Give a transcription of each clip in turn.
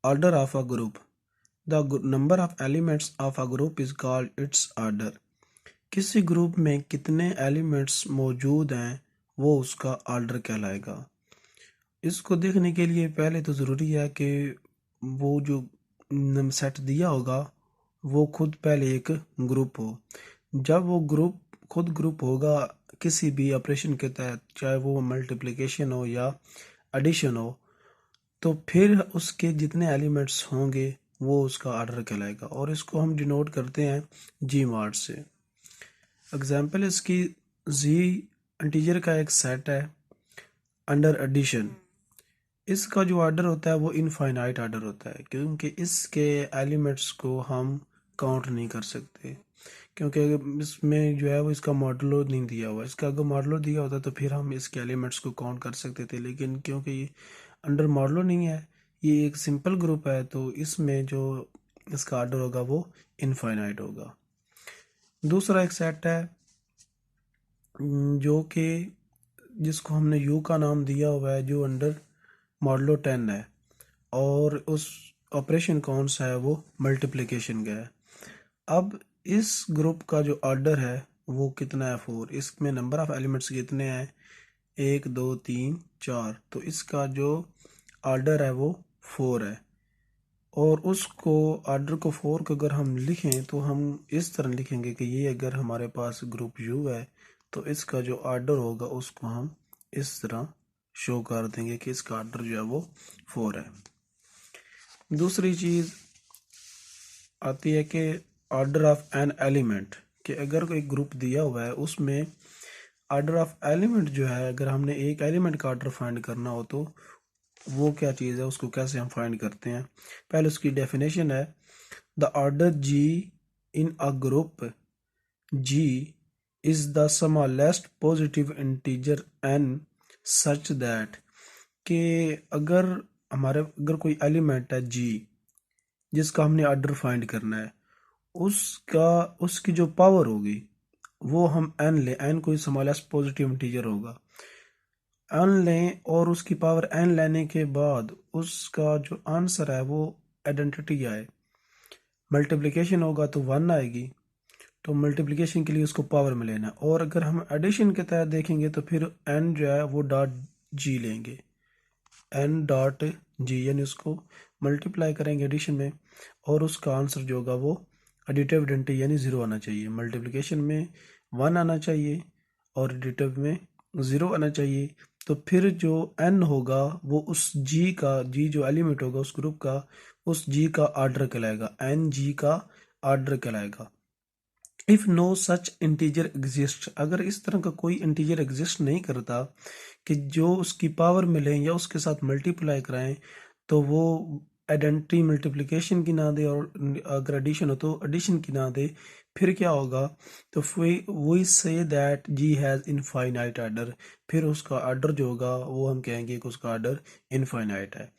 Order of a group. The number of elements of a group is called its order. किसी group में कितने elements मौजूद हैं वो उसका ऑर्डर कहलाएगा। इसको देखने के लिए पहले तो ज़रूरी है कि वो जो सेट दिया होगा वो खुद पहले एक ग्रुप हो। जब वो ग्रुप खुद ग्रुप होगा किसी भी ऑपरेशन के तहत, चाहे वो मल्टीप्लिकेशन हो या एडिशन हो, तो फिर उसके जितने एलिमेंट्स होंगे वो उसका ऑर्डर कहलाएगा और इसको हम डिनोट करते हैं जी मार्ट से। एग्जाम्पल इसकी जी इंटीजर का एक सेट है अंडर एडिशन। इसका जो ऑर्डर होता है वो इनफाइनाइट ऑर्डर होता है क्योंकि इसके एलिमेंट्स को हम काउंट नहीं कर सकते, क्योंकि इसमें जो है वो इसका मॉडलो नहीं दिया हुआ। इसका अगर मॉडलो दिया होता तो फिर हम इसके एलिमेंट्स को काउंट कर सकते थे, लेकिन क्योंकि ये अंडर मॉडलो नहीं है, ये एक सिंपल ग्रुप है, तो इसमें जो इसका ऑर्डर होगा वो इनफाइनाइट होगा। दूसरा एक सेट है जो कि जिसको हमने यू का नाम दिया हुआ है, जो अंडर मॉडलो 10 है और उस ऑपरेशन कौन सा है वो मल्टीप्लिकेशन का है। अब इस ग्रुप का जो ऑर्डर है वो कितना है 4। इसमें नंबर ऑफ एलिमेंट्स कितने हैं 1 2 3 4, तो इसका जो ऑर्डर है वो 4 है। और उसको ऑर्डर को 4 को अगर हम लिखें तो हम इस तरह लिखेंगे कि ये अगर हमारे पास ग्रुप यू है तो इसका जो ऑर्डर होगा उसको हम इस तरह शो कर देंगे कि इसका ऑर्डर जो है वो 4 है। दूसरी चीज़ आती है कि ऑर्डर ऑफ एन एलिमेंट, कि अगर कोई ग्रुप दिया हुआ है उसमें ऑर्डर ऑफ एलिमेंट जो है, अगर हमने एक एलिमेंट का ऑर्डर फाइंड करना हो तो वो क्या चीज़ है, उसको कैसे हम फाइंड करते हैं। पहले उसकी डेफिनेशन है the order G in a group G is the smallest positive integer N such that, कि अगर कोई एलिमेंट है जी जिसका हमने ऑर्डर फाइंड करना है, उसकी जो पावर होगी वो हम एन लें, एन कोई स्मॉलेस्ट पॉजिटिव इंटीजर होगा, एन लें और उसकी पावर एन लेने के बाद उसका जो आंसर है वो आइडेंटिटी आए। मल्टीप्लिकेशन होगा तो 1 आएगी, तो मल्टीप्लिकेशन के लिए उसको पावर में लेना है। और अगर हम एडिशन के तहत देखेंगे तो फिर एन जो है वो डॉट जी लेंगे, एन डॉट जी, यानी उसको मल्टीप्लाई करेंगे एडिशन में और उसका आंसर जो होगा वो एडिटिव आइडेंटिटी यानी 0 आना चाहिए। मल्टीप्लिकेशन में 1 आना चाहिए और एडिटिव में 0 आना चाहिए। तो फिर जो एन होगा वो उस जी जो एलिमेंट होगा उस ग्रुप का, उस जी का ऑर्डर कहलाएगा, एन जी का ऑर्डर कहलाएगा। If no such integer exist, अगर इस तरह का कोई इंटीजर एग्जिस्ट नहीं करता कि जो उसकी पावर में लें या उसके साथ मल्टीप्लाई कराएं, तो वो आइडेंटिटी मल्टीप्लिकेशन की ना दे और अगर एडिशन हो तो एडिशन की ना दे, फिर क्या होगा, तो we say that G has infinite order, फिर उसका ऑर्डर जो होगा वो हम कहेंगे कि उसका ऑर्डर इनफाइनाइट है।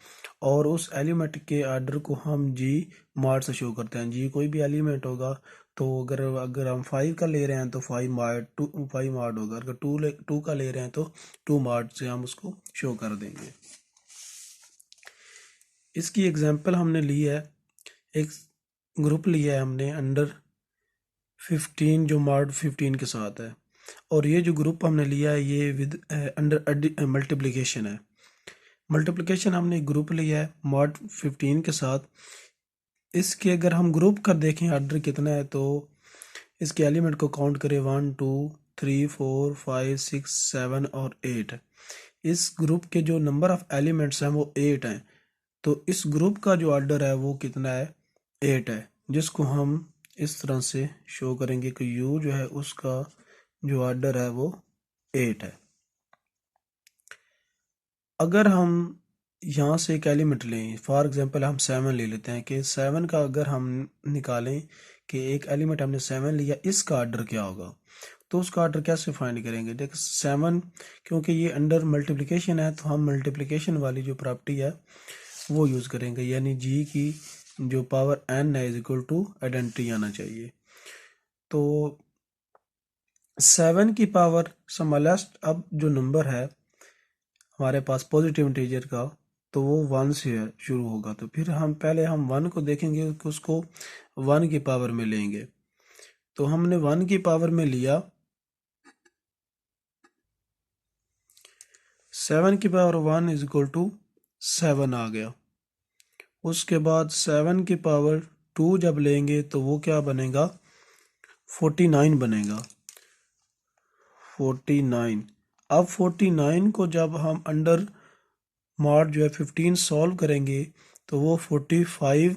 और उस एलिमेंट के ऑर्डर को हम जी मार्ट से शो करते हैं। जी कोई भी एलिमेंट होगा, तो अगर हम 5 का ले रहे हैं तो 5 मार्ट होगा, अगर 2 का ले रहे हैं तो 2 मार्ट से हम उसको शो कर देंगे। इसकी एग्जांपल हमने ली है, एक ग्रुप लिया है हमने अंडर 15 जो मार्ट 15 के साथ है, और ये जो ग्रुप हमने लिया है ये विद अंडर मल्टीप्लिकेशन है। मल्टीप्लिकेशन हमने एक ग्रुप लिया है मार्ट 15 के साथ। इसके अगर हम ग्रुप कर देखें ऑर्डर कितना है, तो इसके एलिमेंट को काउंट करें 1 2 3 4 5 6 7 और 8। इस ग्रुप के जो नंबर ऑफ एलिमेंट्स हैं वो 8 हैं, तो इस ग्रुप का जो ऑर्डर है वो कितना है 8 है, जिसको हम इस तरह से शो करेंगे कि यू जो है उसका जो ऑर्डर है वो 8 है। अगर हम यहाँ से एक एलिमेंट लें, फॉर एग्जांपल हम 7 ले लेते हैं, कि 7 का अगर हम निकालें कि एक एलिमेंट हमने 7 लिया, इसका ऑर्डर क्या होगा, तो उसका ऑर्डर कैसे फाइंड करेंगे। देख 7 क्योंकि ये अंडर मल्टीप्लिकेशन है तो हम मल्टीप्लिकेशन वाली जो प्रॉपर्टी है वो यूज़ करेंगे, यानी जी की जो पावर n है इज इक्वल टू आइडेंटिटी आना चाहिए। तो 7 की पावर स्मॉलेस्ट अब जो नंबर है हमारे पास पॉजिटिव इंटीजर का, तो वो 1 से शुरू होगा। तो फिर हम 1 को देखेंगे कि उसको 1 की पावर में लेंगे। तो हमने 1 की पावर में लिया, 7 की पावर 1 इज इक्वल टू 7 आ गया। उसके बाद 7 की पावर 2 जब लेंगे तो वो क्या बनेगा, 49 बनेगा, 49। अब 49 को जब हम अंडर मॉड जो है 15 सॉल्व करेंगे तो वो 45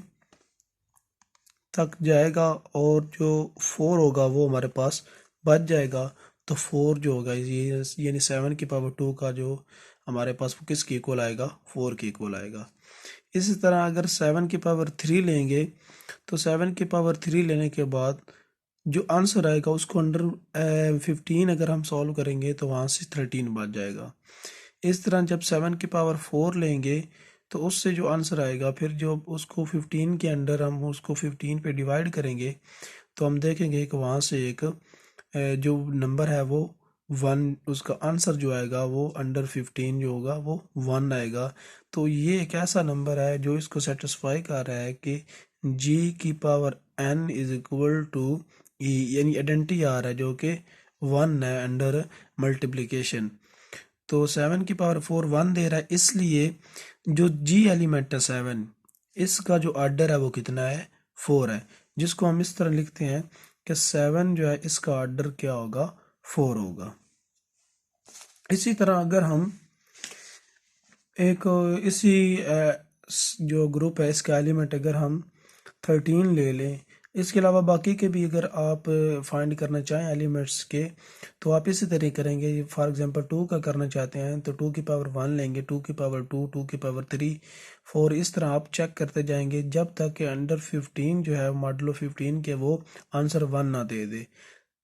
तक जाएगा, और जो 4 होगा वो हमारे पास बच जाएगा। तो 4 जो होगा ये यानी 7 की पावर 2 का जो हमारे पास वो किसके इक्वल आएगा, 4 के इक्वल आएगा। इसी तरह अगर 7 की पावर 3 लेंगे तो 7 की पावर 3 लेने के बाद जो आंसर आएगा उसको अंडर 15 अगर हम सॉल्व करेंगे तो वहाँ से 13 बच जाएगा। इस तरह जब 7 की पावर 4 लेंगे तो उससे जो आंसर आएगा, फिर जो उसको 15 के अंडर हम उसको 15 पे डिवाइड करेंगे तो हम देखेंगे कि वहाँ से एक जो नंबर है वो 1, उसका आंसर जो आएगा वो अंडर 15 जो होगा वो 1 आएगा। तो ये एक ऐसा नंबर है जो इसको सेटिस्फाई कर रहा है कि g की power n is equal to e, यानी आइडेंटिटी आ रहा है जो कि 1 है अंडर मल्टीप्लिकेशन। तो 7 की पावर 4 1 दे रहा है, इसलिए जो g एलिमेंट है 7, इसका जो आर्डर है वो कितना है, 4 है, जिसको हम इस तरह लिखते हैं कि 7 जो है इसका आर्डर क्या होगा, 4 होगा। इसी तरह अगर हम एक इसी जो ग्रुप है इसका एलिमेंट अगर हम 13 ले लें, इसके अलावा बाकी के भी अगर आप फाइंड करना चाहें एलिमेंट्स के तो आप इसी तरह करेंगे। फॉर एग्जांपल 2 का करना चाहते हैं तो 2 की पावर 1 लेंगे, 2 की पावर 2, 2 की पावर 3, 4, इस तरह आप चेक करते जाएंगे जब तक कि अंडर 15 जो है मॉडलो 15 के वो आंसर 1 ना दे दे।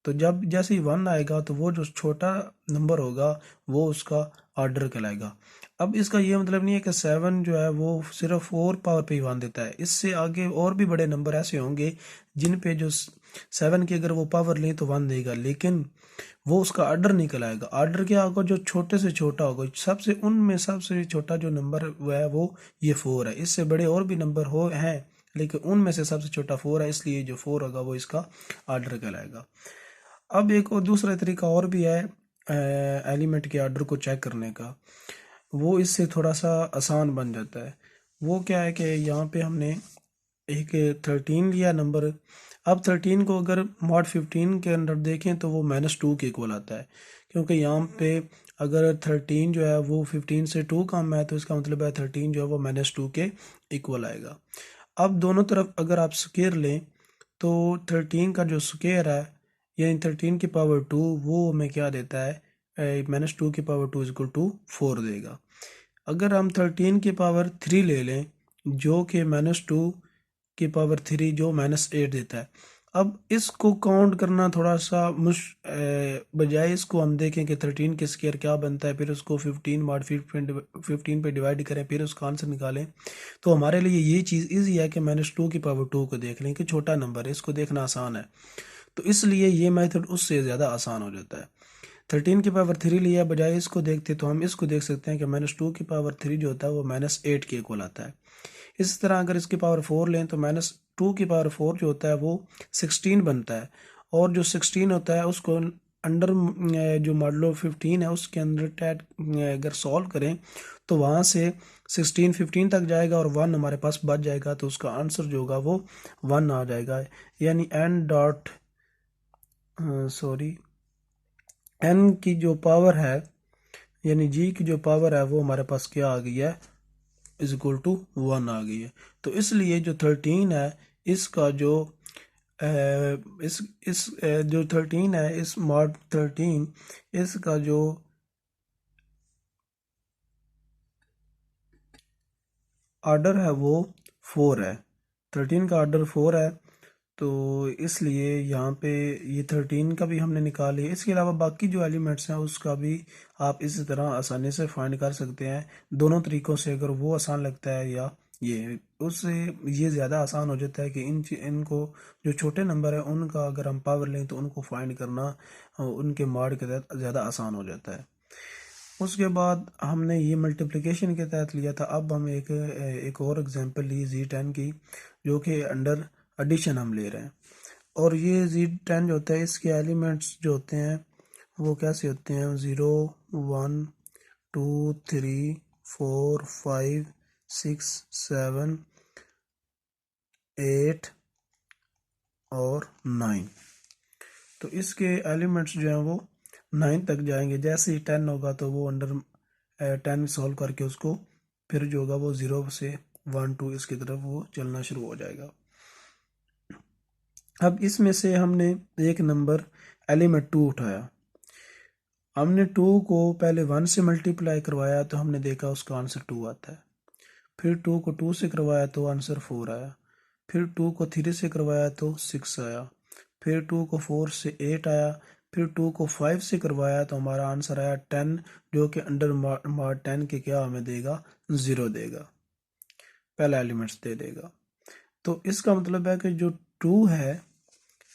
तो जब जैसे ही 1 आएगा तो वो जो छोटा नंबर होगा वो उसका ऑर्डर कहलाएगा। अब इसका ये मतलब नहीं है कि 7 जो है वो सिर्फ 4 पावर पे ही 1 देता है, इससे आगे और भी बड़े नंबर ऐसे होंगे जिन पे जो 7 की अगर वो पावर लें तो 1 देगा, लेकिन वो उसका ऑर्डर नहीं कहलाएगा। ऑर्डर क्या होगा, जो छोटे से छोटा होगा, सबसे उनमें सबसे छोटा जो नंबर है वो ये 4 है। इससे बड़े और भी नंबर हो हैं लेकिन उनमें से सबसे छोटा 4 है, इसलिए जो 4 होगा वो इसका ऑर्डर कहलाएगा। अब एक और दूसरा तरीका और भी है एलिमेंट के ऑर्डर को चेक करने का, वो इससे थोड़ा सा आसान बन जाता है। वो क्या है कि यहाँ पे हमने एक 13 लिया नंबर। अब 13 को अगर मॉड 15 के अंदर देखें तो वो -2 के इक्वल आता है, क्योंकि यहाँ पे अगर 13 जो है वो 15 से 2 कम है तो इसका मतलब है 13 जो है वो -2 के इक्वल आएगा। अब दोनों तरफ अगर आप स्क्वायर लें तो 13 का जो स्क्वायर है यानी 13 की पावर 2 वो हमें क्या देता है, -2 की पावर 2 इक्वल टू 4 देगा। अगर हम 13 की पावर 3 ले लें जो कि -2 की पावर 3 जो -8 देता है। अब इसको काउंट करना थोड़ा सा बजाय इसको हम देखें कि 13 के स्क्वायर क्या बनता है, फिर उसको 15 मॉड 15 पे डिवाइड करें, फिर उसका आंसर निकालें, तो हमारे लिए ये चीज़ ईजी है कि -2 की पावर 2 को देख लें कि छोटा नंबर है, इसको देखना आसान है, तो इसलिए ये मेथड उससे ज़्यादा आसान हो जाता है। 13 की पावर 3 लिया बजाय इसको देखते तो हम इसको देख सकते हैं कि -2 की पावर 3 जो होता है वो -8 के इक्वल आता है। इस तरह अगर इसकी पावर 4 लें तो -2 की पावर 4 जो होता है वो 16 बनता है, और जो 16 होता है उसको अंडर जो मॉडलो 15 है उसके अंदर टैट अगर सॉल्व करें तो वहाँ से 16 15 तक जाएगा और 1 हमारे पास बच जाएगा, तो उसका आंसर जो होगा वो 1 आ जाएगा। यानी n की जो पावर है यानी g की जो पावर है वो हमारे पास क्या आ गई है, इज इक्वल टू 1 आ गई है। तो इसलिए जो 13 है इसका जो जो 13 है इस मॉड 13 इसका जो ऑर्डर है वो 4 है, 13 का ऑर्डर 4 है, तो इसलिए यहाँ पे ये 13 का भी हमने निकाल लिया। इसके अलावा बाकी जो एलिमेंट्स हैं उसका भी आप इसी तरह आसानी से फाइंड कर सकते हैं, दोनों तरीक़ों से, अगर वो आसान लगता है या ये, उससे ये ज़्यादा आसान हो जाता है कि इनको जो छोटे नंबर है उनका अगर हम पावर लें तो उनको फाइंड करना उनके मॉड के तहत ज़्यादा आसान हो जाता है। उसके बाद हमने ये मल्टीप्लिकेशन के तहत लिया था। अब हम एक और एग्जांपल ली Z10 की, जो कि अंडर एडिशन हम ले रहे हैं। और ये Z10 जो होता है, इसके एलिमेंट्स जो होते हैं वो कैसे होते हैं, 0 1 2 3 4 5 6 7 8 और 9। तो इसके एलिमेंट्स जो हैं वो 9 तक जाएंगे। जैसे ही 10 होगा तो वो अंडर 10 सॉल्व करके उसको फिर जो होगा वो 0 से 1 2 इसकी तरफ वो चलना शुरू हो जाएगा। अब इसमें से हमने एक नंबर एलिमेंट 2 उठाया। हमने 2 को पहले 1 से मल्टीप्लाई करवाया तो हमने देखा उसका आंसर 2 आता है। फिर 2 को 2 से करवाया तो आंसर 4 आया। फिर 2 को 3 से करवाया तो 6 आया। फिर 2 को 4 से 8 आया। फिर 2 को 5 से करवाया तो हमारा आंसर आया 10, जो कि अंडर मार्ड 10 के क्या हमें देगा, 0 देगा, पहला एलिमेंट्स दे देगा। तो इसका मतलब है कि जो 2 है,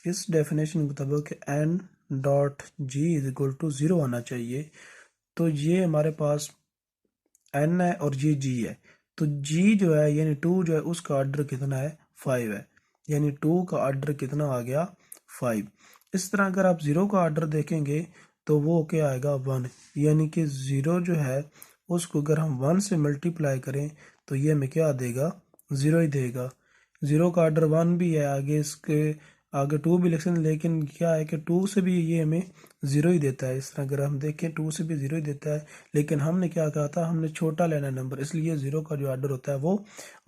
इस डेफिनेशन के मुताबिक n dot g is equal to 0 आना चाहिए। तो ये हमारे पास n है और ये g है। तो g जो है यानी 2 जो है उसका ऑर्डर कितना है, 5 है। यानी 2 का ऑर्डर कितना आ गया, 5। इस तरह अगर आप 0 का ऑर्डर देखेंगे तो वो क्या आएगा, 1। यानी कि 0 जो है उसको अगर हम 1 से मल्टीप्लाई करें तो ये हमें क्या देगा, 0 ही देगा। 0 का ऑर्डर 1 भी है, आगे इसके आगे 2 भी लिख सकते हैं, लेकिन क्या है कि 2 से भी ये हमें 0 ही देता है। इस तरह अगर हम देखें 2 से भी 0 ही देता है, लेकिन हमने क्या कहा था, हमने छोटा लेना नंबर, इसलिए 0 का जो ऑर्डर होता है वो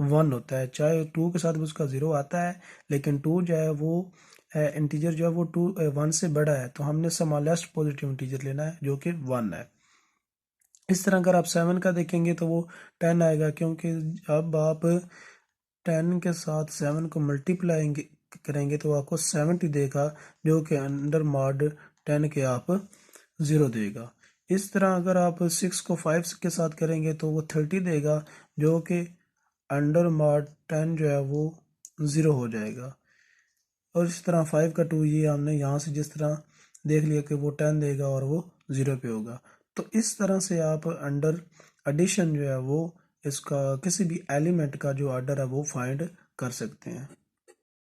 1 होता है। चाहे 2 के साथ भी उसका 0 आता है, लेकिन 2 जो है वो इंटीजर जो है वो 1 से बड़ा है, तो हमने स्मॉलेस्ट पॉजिटिव इंटीजर लेना है जो कि 1 है। इस तरह अगर आप 7 का देखेंगे तो वो 10 आएगा, क्योंकि अब आप 10 के साथ 7 को मल्टीप्लाई करेंगे तो आपको 70 देगा, जो कि अंडर मॉड 10 के आप 0 देगा। इस तरह अगर आप 6 को 5 के साथ करेंगे तो वो 30 देगा, जो कि अंडर मॉड 10 जो है वो 0 हो जाएगा। और इस तरह 5 का 2, ये हमने यहाँ से जिस तरह देख लिया कि वो 10 देगा और वो 0 पे होगा। तो इस तरह से आप अंडर एडिशन जो है वो इसका किसी भी एलिमेंट का जो ऑर्डर है वो फाइंड कर सकते हैं।